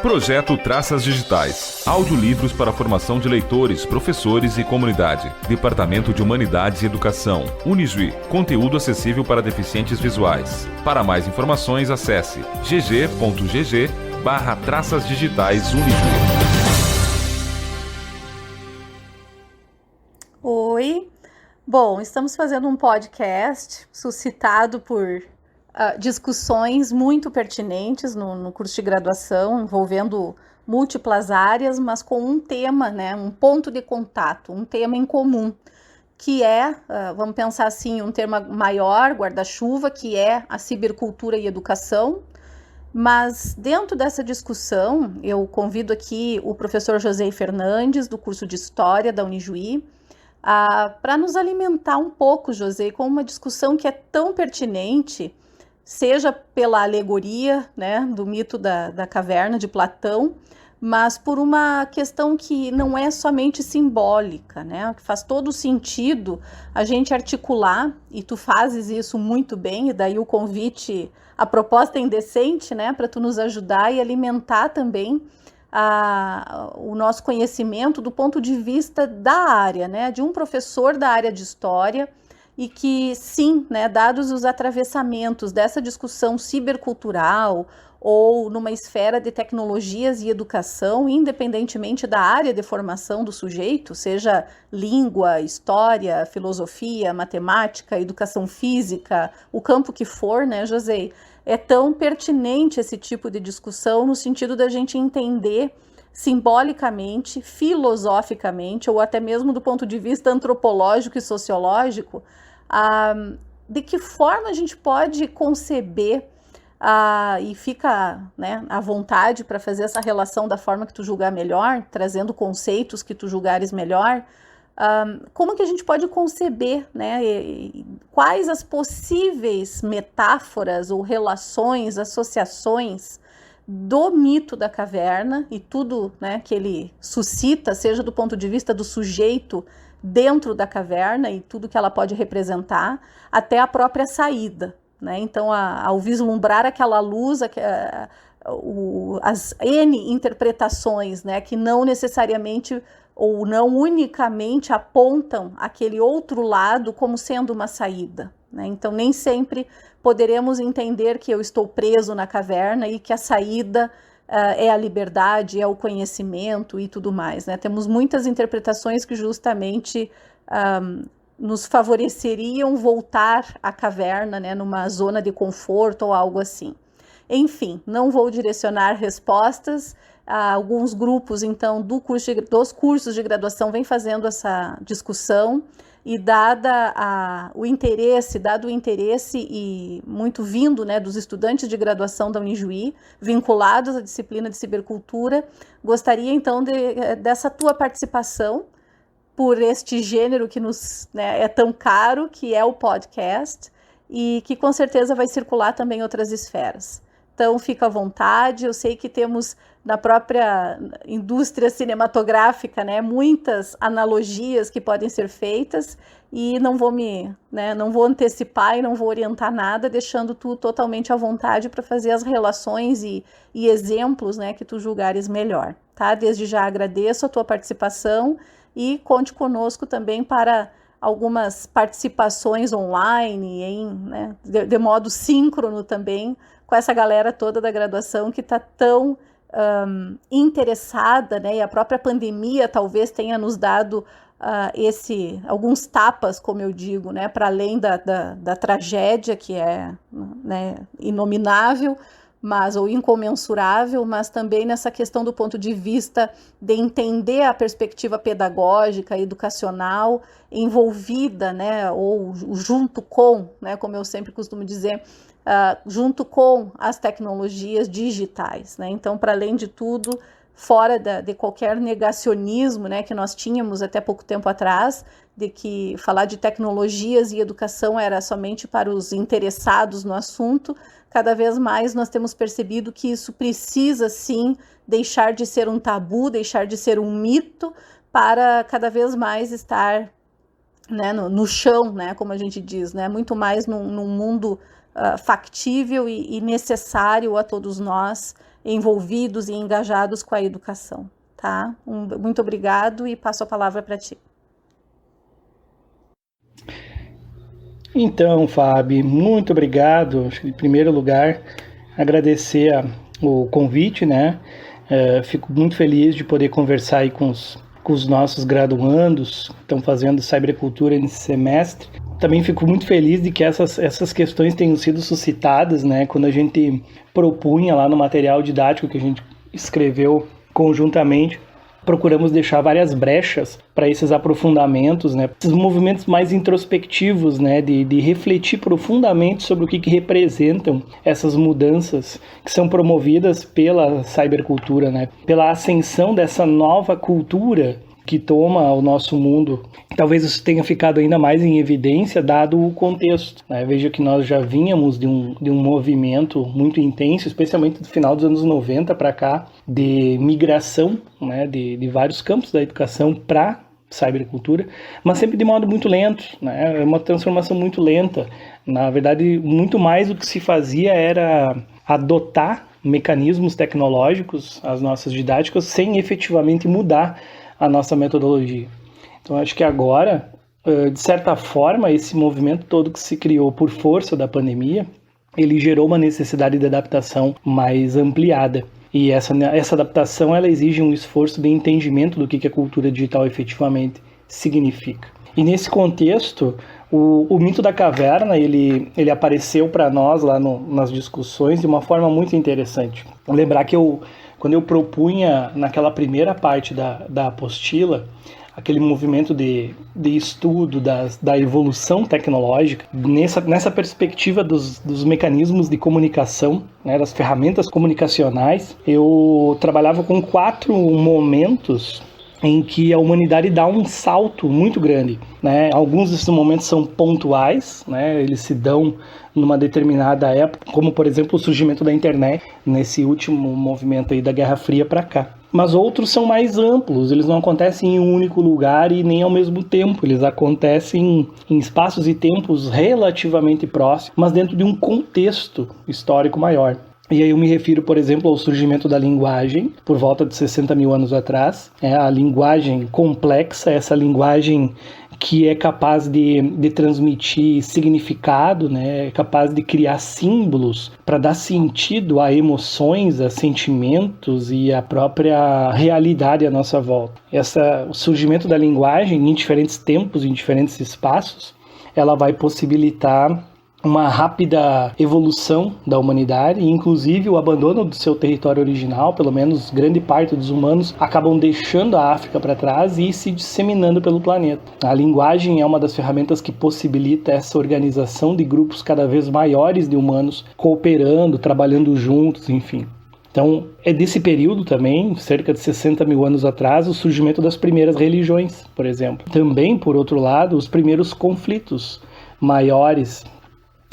Projeto Traças Digitais. Audiolivros para a formação de leitores, professores e comunidade. Departamento de Humanidades e Educação. Unijuí. Conteúdo acessível para deficientes visuais. Para mais informações, acesse gg.gg/traças digitais Unijuí. Oi. Bom, estamos fazendo um podcast suscitado por discussões muito pertinentes no curso de graduação, envolvendo múltiplas áreas, mas com um tema, né, um ponto de contato, um tema em comum, que é, vamos pensar assim, um tema maior, guarda-chuva, que é a cibercultura e educação. Mas dentro dessa discussão, eu convido aqui o professor José Fernandes, do curso de História da Unijuí, para nos alimentar um pouco, José, com uma discussão que é tão pertinente, seja pela alegoria, né, do mito da caverna de Platão, mas por uma questão que não é somente simbólica, né, que faz todo sentido a gente articular, e tu fazes isso muito bem, e daí o convite, a proposta é indecente, né, para tu nos ajudar e alimentar também o nosso conhecimento do ponto de vista da área, né, de um professor da área de história, e que sim, né, dados os atravessamentos dessa discussão cibercultural ou numa esfera de tecnologias e educação, independentemente da área de formação do sujeito, seja língua, história, filosofia, matemática, educação física, o campo que for, né, José, é tão pertinente esse tipo de discussão no sentido da gente entender simbolicamente, filosoficamente, ou até mesmo do ponto de vista antropológico e sociológico, de que forma a gente pode conceber, e fica, né, à vontade para fazer essa relação da forma que tu julgar melhor, trazendo conceitos que tu julgares melhor, como que a gente pode conceber, né, quais as possíveis metáforas ou relações, associações do mito da caverna e tudo, né, que ele suscita, seja do ponto de vista do sujeito dentro da caverna e tudo que ela pode representar, até a própria saída, né? Então, ao vislumbrar aquela luz, as N interpretações, né, que não necessariamente ou não unicamente apontam aquele outro lado como sendo uma saída, né? Então, nem sempre poderemos entender que eu estou preso na caverna e que a saída é a liberdade, é o conhecimento e tudo mais, né? Temos muitas interpretações que justamente nos favoreceriam voltar à caverna, né, numa zona de conforto ou algo assim. Enfim, não vou direcionar respostas. Alguns grupos, então, dos cursos de graduação vêm fazendo essa discussão, e dado o interesse e muito vindo, né, dos estudantes de graduação da Unijuí, vinculados à disciplina de cibercultura, gostaria então dessa tua participação por este gênero que nos, né, é tão caro, que é o podcast, e que com certeza vai circular também em outras esferas. Então, fica à vontade. Eu sei que temos na própria indústria cinematográfica, né, muitas analogias que podem ser feitas, e não vou antecipar e não vou orientar nada, deixando tu totalmente à vontade para fazer as relações e exemplos, né, que tu julgares melhor, tá? Desde já agradeço a tua participação e conte conosco também para algumas participações online, né, de modo síncrono também, com essa galera toda da graduação que está tão interessada, né, e a própria pandemia talvez tenha nos dado alguns tapas, como eu digo, né, para além da tragédia, que é, né, inominável, ou incomensurável, mas também nessa questão do ponto de vista de entender a perspectiva pedagógica, educacional, envolvida, né, ou junto com, né, como eu sempre costumo dizer, junto com as tecnologias digitais, né? Então, para além de tudo, fora de qualquer negacionismo, né, que nós tínhamos até pouco tempo atrás, de que falar de tecnologias e educação era somente para os interessados no assunto, cada vez mais nós temos percebido que isso precisa, sim, deixar de ser um tabu, deixar de ser um mito, para cada vez mais estar, né, no chão, né, como a gente diz, né, muito mais num mundo factível e necessário a todos nós envolvidos e engajados com a educação, tá? Muito obrigado e passo a palavra para ti. Então, Fábio, muito obrigado. Em primeiro lugar, agradecer o convite, né? Fico muito feliz de poder conversar aí com os nossos graduandos que estão fazendo cybercultura nesse semestre. Também fico muito feliz de que essas questões tenham sido suscitadas, né? Quando a gente propunha lá no material didático que a gente escreveu conjuntamente, procuramos deixar várias brechas para esses aprofundamentos, né? Esses movimentos mais introspectivos, né? De refletir profundamente sobre o que representam essas mudanças que são promovidas pela cybercultura, né? Pela ascensão dessa nova cultura que toma o nosso mundo. Talvez isso tenha ficado ainda mais em evidência dado o contexto, né? Veja que nós já vínhamos de um movimento muito intenso, especialmente do final dos anos 90 para cá, de migração, né? de vários campos da educação para cybercultura, mas sempre de modo muito lento, né? É uma transformação muito lenta. Na verdade, muito mais do que se fazia era adotar mecanismos tecnológicos, as nossas didáticas, sem efetivamente mudar a nossa metodologia. Então, acho que agora, de certa forma, esse movimento todo que se criou por força da pandemia, ele gerou uma necessidade de adaptação mais ampliada. E essa adaptação, ela exige um esforço de entendimento do que a cultura digital efetivamente significa. E nesse contexto, o mito da caverna, ele apareceu para nós lá nas discussões de uma forma muito interessante. Lembrar que quando eu propunha naquela primeira parte da apostila, aquele movimento de estudo da evolução tecnológica, nessa perspectiva dos mecanismos de comunicação, né, das ferramentas comunicacionais, eu trabalhava com 4 momentos em que a humanidade dá um salto muito grande, né? Alguns desses momentos são pontuais, né? Eles se dão numa determinada época, como por exemplo o surgimento da internet, nesse último movimento aí da Guerra Fria para cá. Mas outros são mais amplos, eles não acontecem em um único lugar e nem ao mesmo tempo, eles acontecem em espaços e tempos relativamente próximos, mas dentro de um contexto histórico maior. E aí eu me refiro, por exemplo, ao surgimento da linguagem, por volta de 60 mil anos atrás. A linguagem complexa, essa linguagem que é capaz de transmitir significado, né? É capaz de criar símbolos para dar sentido a emoções, a sentimentos e a própria realidade à nossa volta. O surgimento da linguagem em diferentes tempos, em diferentes espaços, ela vai possibilitar uma rápida evolução da humanidade, e inclusive o abandono do seu território original. Pelo menos grande parte dos humanos acabam deixando a África para trás e se disseminando pelo planeta. A linguagem é uma das ferramentas que possibilita essa organização de grupos cada vez maiores de humanos cooperando, trabalhando juntos, enfim. Então, é desse período também, cerca de 60 mil anos atrás, o surgimento das primeiras religiões, por exemplo. Também, por outro lado, os primeiros conflitos maiores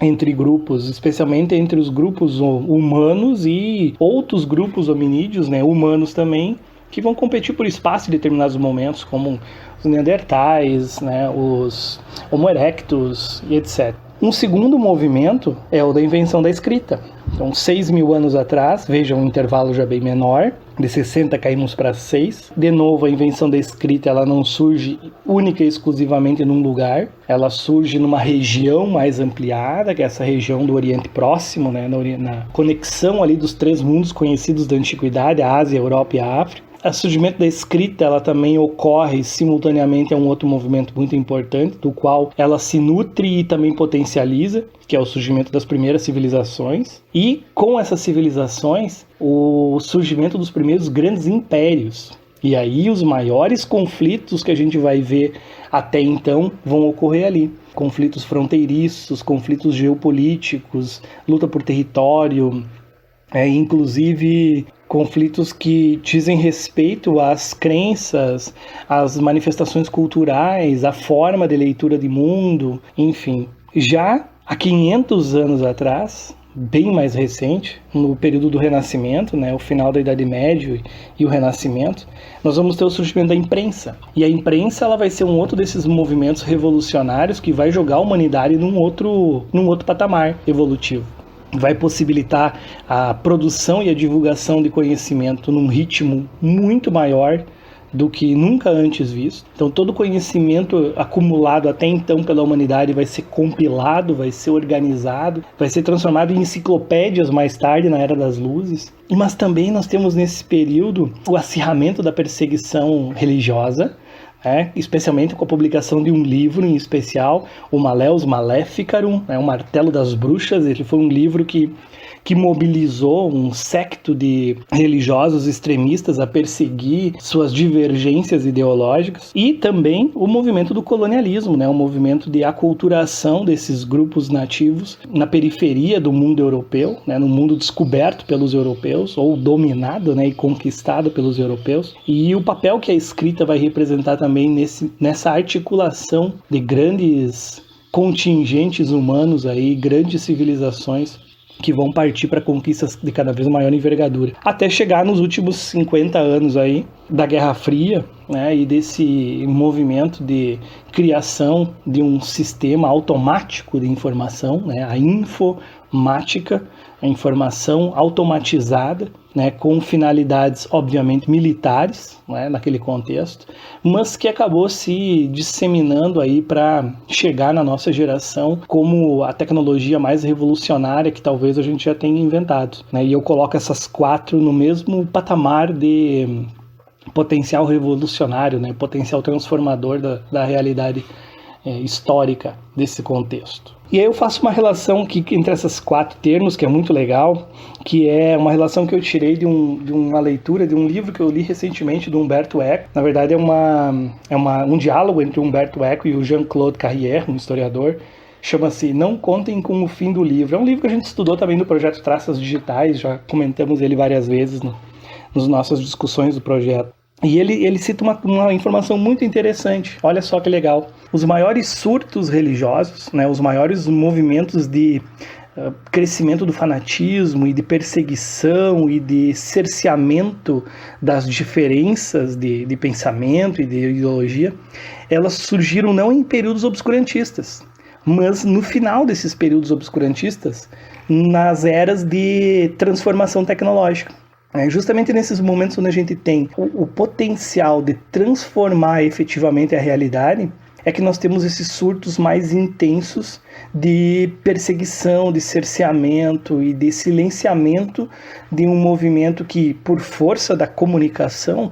entre grupos, especialmente entre os grupos humanos e outros grupos hominídeos, né, humanos também, que vão competir por espaço em determinados momentos, como os neandertais, né, os Homo erectus e etc. Um segundo movimento é o da invenção da escrita. Então, 6 mil anos atrás, veja um intervalo já bem menor, de 60 caímos para 6. De novo, a invenção da escrita, ela não surge única e exclusivamente num lugar, ela surge numa região mais ampliada, que é essa região do Oriente Próximo, né, na conexão ali dos 3 mundos conhecidos da Antiguidade, a Ásia, a Europa e a África. O surgimento da escrita, ela também ocorre simultaneamente a um outro movimento muito importante, do qual ela se nutre e também potencializa, que é o surgimento das primeiras civilizações. E com essas civilizações, o surgimento dos primeiros grandes impérios. E aí os maiores conflitos que a gente vai ver até então vão ocorrer ali. Conflitos fronteiriços, conflitos geopolíticos, luta por território, inclusive conflitos que dizem respeito às crenças, às manifestações culturais, à forma de leitura de mundo, enfim. Já há 500 anos atrás, bem mais recente, no período do Renascimento, né, o final da Idade Média e o Renascimento, nós vamos ter o surgimento da imprensa. E a imprensa ela vai ser um outro desses movimentos revolucionários que vai jogar a humanidade num outro patamar evolutivo. Vai possibilitar a produção e a divulgação de conhecimento num ritmo muito maior do que nunca antes visto. Então todo o conhecimento acumulado até então pela humanidade vai ser compilado, vai ser organizado, vai ser transformado em enciclopédias mais tarde na Era das Luzes. Mas também nós temos nesse período o acirramento da perseguição religiosa, especialmente com a publicação de um livro em especial, o Malleus Maleficarum, o Martelo das Bruxas. Ele foi um livro que mobilizou um séquito de religiosos extremistas a perseguir suas divergências ideológicas, e também o movimento do colonialismo, o movimento de aculturação desses grupos nativos na periferia do mundo europeu, no mundo descoberto pelos europeus, ou dominado e conquistado pelos europeus, e o papel que a escrita vai representar também nessa articulação de grandes contingentes humanos, grandes civilizações que vão partir para conquistas de cada vez maior envergadura, até chegar nos últimos 50 anos da Guerra Fria, e desse movimento de criação de um sistema automático de informação, a infomática, a informação automatizada, com finalidades obviamente militares, naquele contexto, mas que acabou se disseminando para chegar na nossa geração como a tecnologia mais revolucionária que talvez a gente já tenha inventado. E eu coloco essas 4 no mesmo patamar de potencial revolucionário, potencial transformador da realidade histórica desse contexto. E aí eu faço uma relação aqui entre esses 4 termos, que é muito legal, que é uma relação que eu tirei de uma leitura, de um livro que eu li recentemente do Umberto Eco. Na verdade é um diálogo entre o Umberto Eco e o Jean-Claude Carrière, um historiador. Chama-se Não Contem com o Fim do Livro. É um livro que a gente estudou também no projeto Traças Digitais, já comentamos ele várias vezes nas nossas discussões do projeto. E ele cita uma informação muito interessante. Olha só que legal. Os maiores surtos religiosos, os maiores movimentos de crescimento do fanatismo e de perseguição e de cerceamento das diferenças de pensamento e de ideologia, elas surgiram não em períodos obscurantistas, mas no final desses períodos obscurantistas, nas eras de transformação tecnológica. Justamente nesses momentos onde a gente tem o potencial de transformar efetivamente a realidade, é que nós temos esses surtos mais intensos de perseguição, de cerceamento e de silenciamento de um movimento que, por força da comunicação,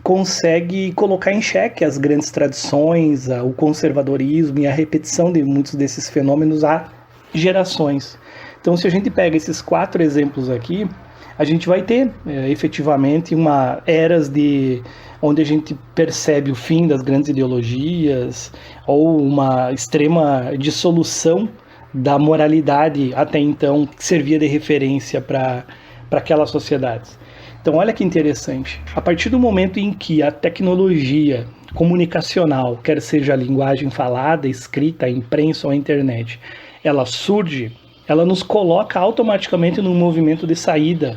consegue colocar em xeque as grandes tradições, o conservadorismo e a repetição de muitos desses fenômenos há gerações. Então, se a gente pega esses 4 exemplos aqui, a gente vai ter efetivamente eras onde a gente percebe o fim das grandes ideologias ou uma extrema dissolução da moralidade até então que servia de referência para aquelas sociedades. Então olha que interessante, a partir do momento em que a tecnologia comunicacional, quer seja a linguagem falada, escrita, a imprensa ou a internet, ela surge, ela nos coloca automaticamente num movimento de saída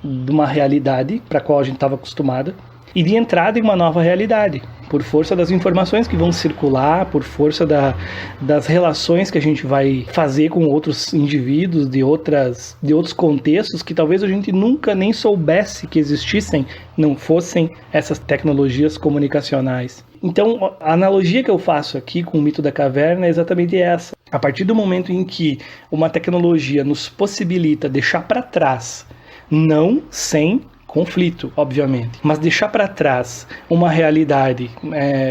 de uma realidade para a qual a gente estava acostumada e de entrada em uma nova realidade, por força das informações que vão circular, por força das relações que a gente vai fazer com outros indivíduos de outros contextos que talvez a gente nunca nem soubesse que existissem, não fossem essas tecnologias comunicacionais. Então, a analogia que eu faço aqui com o mito da caverna é exatamente essa. A partir do momento em que uma tecnologia nos possibilita deixar para trás, não sem conflito, obviamente, mas deixar para trás uma realidade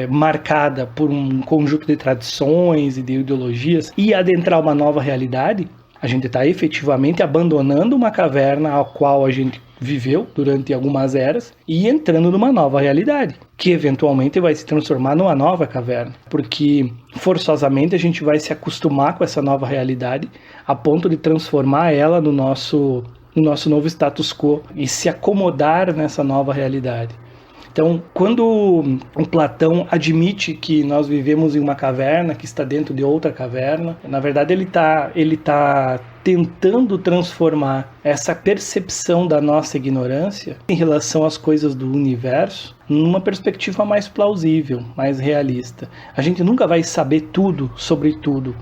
marcada por um conjunto de tradições e de ideologias e adentrar uma nova realidade, a gente está efetivamente abandonando uma caverna a qual a gente viveu durante algumas eras e entrando numa nova realidade, que eventualmente vai se transformar numa nova caverna, porque forçosamente a gente vai se acostumar com essa nova realidade a ponto de transformar ela no nosso novo status quo e se acomodar nessa nova realidade. Então, quando o Platão admite que nós vivemos em uma caverna, que está dentro de outra caverna, na verdade ele tá tentando transformar essa percepção da nossa ignorância em relação às coisas do universo numa perspectiva mais plausível, mais realista. A gente nunca vai saber tudo sobre tudo.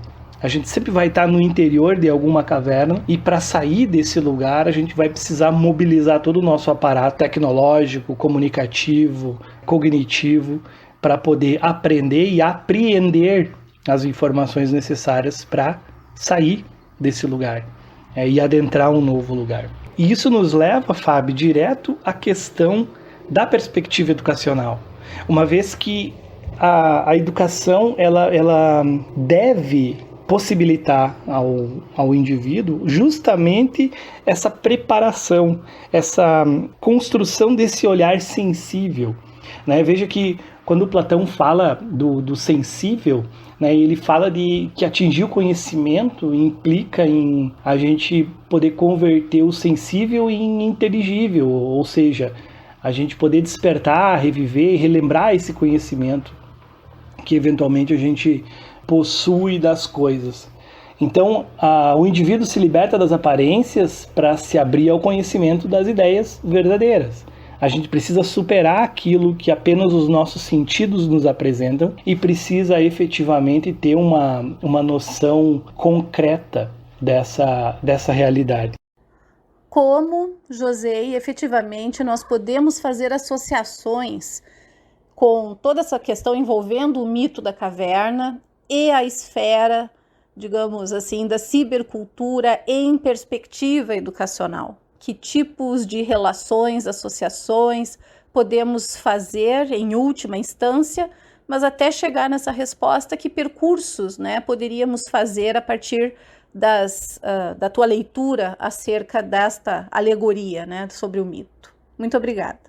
A gente sempre vai estar no interior de alguma caverna e para sair desse lugar a gente vai precisar mobilizar todo o nosso aparato tecnológico, comunicativo, cognitivo para poder aprender e apreender as informações necessárias para sair desse lugar e adentrar um novo lugar. E isso nos leva, Fábio, direto à questão da perspectiva educacional. Uma vez que a educação ela deve possibilitar ao indivíduo justamente essa preparação, essa construção desse olhar sensível, né? Veja que quando Platão fala do sensível, né, ele fala de que atingir o conhecimento implica em a gente poder converter o sensível em inteligível, ou seja, a gente poder despertar, reviver, relembrar esse conhecimento que eventualmente a gente possui das coisas. Então, o indivíduo se liberta das aparências para se abrir ao conhecimento das ideias verdadeiras. A gente precisa superar aquilo que apenas os nossos sentidos nos apresentam e precisa efetivamente ter uma noção concreta dessa realidade. Como, José, efetivamente nós podemos fazer associações com toda essa questão envolvendo o mito da caverna e a esfera, digamos assim, da cibercultura em perspectiva educacional? Que tipos de relações, associações podemos fazer em última instância, mas até chegar nessa resposta, que percursos, né, poderíamos fazer a partir da tua leitura acerca desta alegoria, né, sobre o mito? Muito obrigada.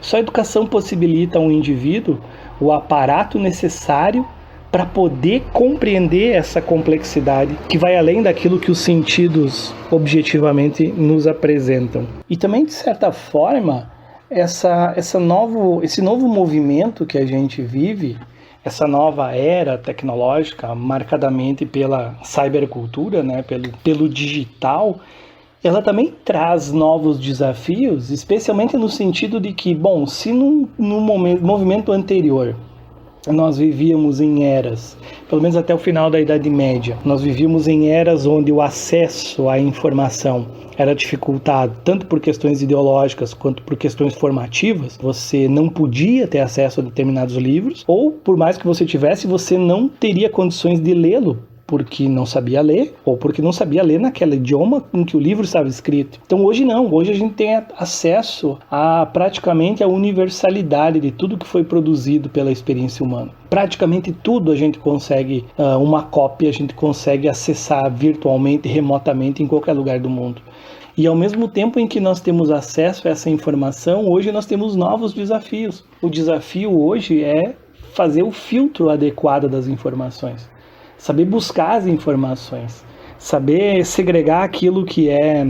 Só a educação possibilita ao indivíduo o aparato necessário para poder compreender essa complexidade que vai além daquilo que os sentidos objetivamente nos apresentam. E também, de certa forma, esse novo movimento que a gente vive, essa nova era tecnológica, marcadamente pela cybercultura, né, pelo digital, ela também traz novos desafios, especialmente no sentido de que, bom, se no movimento anterior nós vivíamos em eras, pelo menos até o final da Idade Média, nós vivíamos em eras onde o acesso à informação era dificultado, tanto por questões ideológicas quanto por questões formativas. Você não podia ter acesso a determinados livros, ou por mais que você tivesse, você não teria condições de lê-lo, porque não sabia ler, ou porque não sabia ler naquele idioma em que o livro estava escrito. Então hoje não, hoje a gente tem acesso a praticamente a universalidade de tudo que foi produzido pela experiência humana. Praticamente tudo a gente consegue, uma cópia, a gente consegue acessar virtualmente, remotamente, em qualquer lugar do mundo. E ao mesmo tempo em que nós temos acesso a essa informação, hoje nós temos novos desafios. O desafio hoje é fazer o filtro adequado das informações. Saber buscar as informações, saber segregar aquilo que é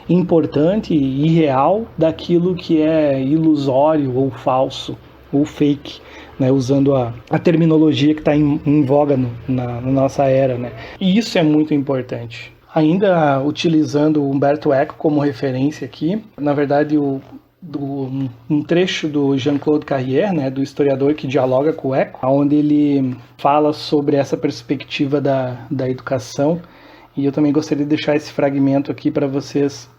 importante e real daquilo que é ilusório ou falso ou fake, né? Usando a terminologia que está em voga na nossa era, né? E isso é muito importante. Ainda utilizando o Umberto Eco como referência aqui, na verdade um trecho do Jean-Claude Carrière, né, do historiador que dialoga com o Eco, onde ele fala sobre essa perspectiva da educação, e eu também gostaria de deixar esse fragmento aqui para vocês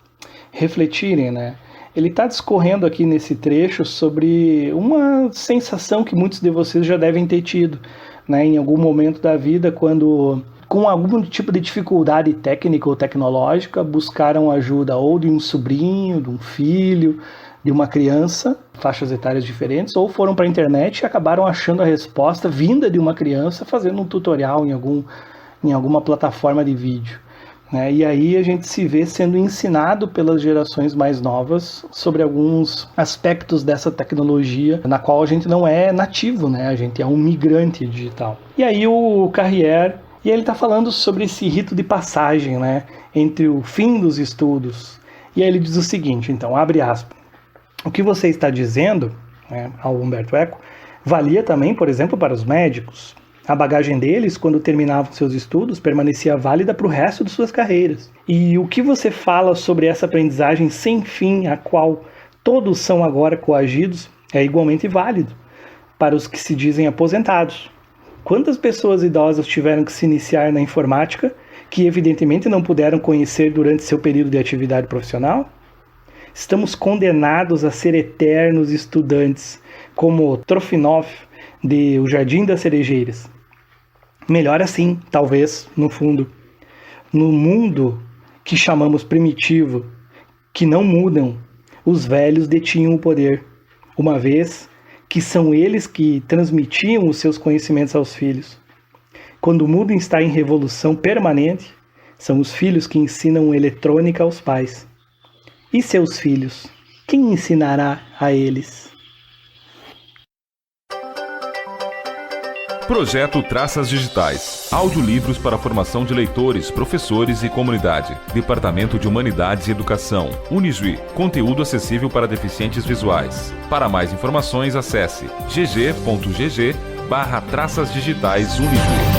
refletirem, né? Ele está discorrendo aqui nesse trecho sobre uma sensação que muitos de vocês já devem ter tido, né, em algum momento da vida, quando, com algum tipo de dificuldade técnica ou tecnológica, buscaram ajuda ou de um sobrinho, de um filho, de uma criança, faixas etárias diferentes, ou foram para a internet e acabaram achando a resposta vinda de uma criança fazendo um tutorial em alguma plataforma de vídeo, né? E aí a gente se vê sendo ensinado pelas gerações mais novas sobre alguns aspectos dessa tecnologia na qual a gente não é nativo, né? A gente é um migrante digital. E aí o Carrière, e ele está falando sobre esse rito de passagem, né, entre o fim dos estudos. E aí ele diz o seguinte, então, abre aspas: o que você está dizendo né, ao Humberto Eco, valia também, por exemplo, para os médicos. A bagagem deles, quando terminavam seus estudos, permanecia válida para o resto de suas carreiras. E o que você fala sobre essa aprendizagem sem fim, a qual todos são agora coagidos, é igualmente válido para os que se dizem aposentados. Quantas pessoas idosas tiveram que se iniciar na informática que evidentemente não puderam conhecer durante seu período de atividade profissional? Estamos condenados a ser eternos estudantes, como Trofinov, de O Jardim das Cerejeiras. Melhor assim, talvez, no fundo. No mundo que chamamos primitivo, que não mudam, os velhos detinham o poder, uma vez que são eles que transmitiam os seus conhecimentos aos filhos. Quando o mundo está em revolução permanente, são os filhos que ensinam eletrônica aos pais. E seus filhos, quem ensinará a eles? Projeto Traças Digitais. Audiolivros para a formação de leitores, professores e comunidade. Departamento de Humanidades e Educação. Unisui. Conteúdo acessível para deficientes visuais. Para mais informações, acesse gg.gg/traçasdigitais Unisui.